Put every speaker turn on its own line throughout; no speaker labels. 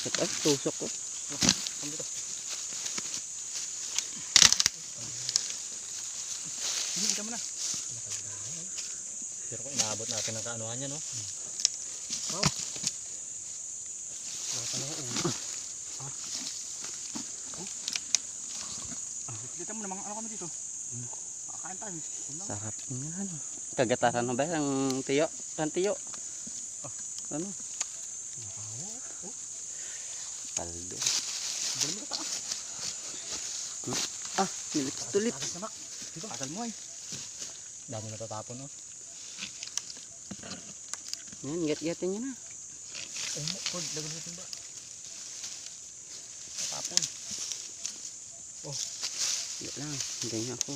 Ay, tusok ko.
Ano to? Hindi ka mo na. Pero kung inaabot natin ang kaanuhan niya, no? Wow. Kita mo na mga ano kami dito. Makakain tayo.
Sarap nga. Kagataran mo ba ang tiyo? Ang tiyo? Ano? Paldo.
Dali mo ka ta.
Ah, nilip-tulip.
Dito, akal mo eh. Dami natatapon, no?
Yan, gat-gatin nyo na.
Ay mo, kod, lagyan natin ba? Natapon. Oh,
Yan lang, hindi niya ako.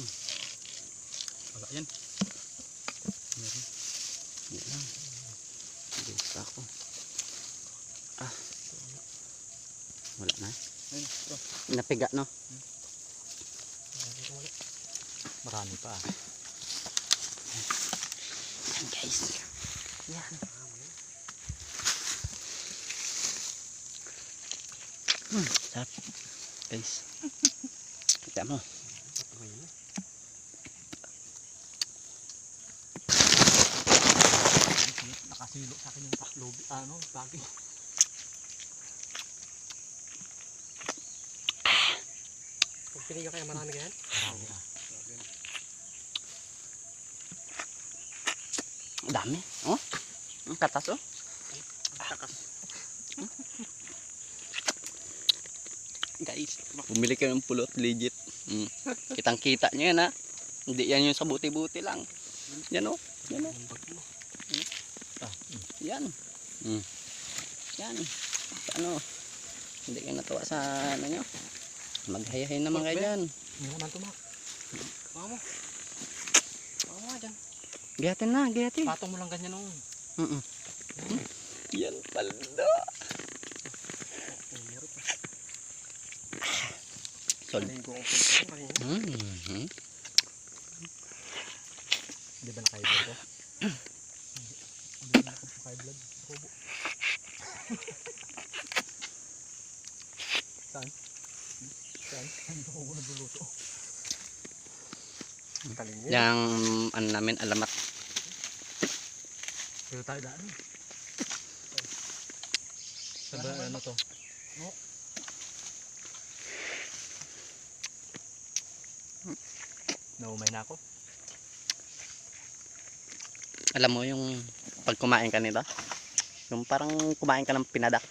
wala yan.
Meron. Yan lang. Hindi pa ako. Ah. Wala na.
Ayun, bro.
Napiga, no?
Marami pa.
Yan, guys. Yan. Sarap. Guys. Kita mo.
Nakasilo sa akin yung paklobi, ano, bagi.
Pagpili ka kaya marami ganyan?
Marami ah.
Dami. Oh. Ang katas, oh.
Takas.
Guys, bumili kayo ng pulot, legit. Kitang-kita nyo yan, ha. Hindi yan yung sa buti-buti lang. Yan, oh. Yan, oh. Yan. Yan. Ano? Hindi kayo natuwa sa ano nyo. Maghayahay naman kayo dyan.
Hindi ko man tumak.
Baka mo. Baka mo nga dyan.
Giyatin na, giyatin.
Patong mo lang ganyan nung.
Yan, paldo. Sol.
Naligo ko po kanina.
Hindi ba naka-vlog ko? Hindi ba naka-vlog? Kubo. Saan? Saan? Hindi ko nagluluto.
Talim
Yang ano namin, alamat.
Pero tayo daan. Sabi ano to? No. Naumay na ako.
Alam mo yung pag kumain ka nito, yung parang kumain ka ng pinadak.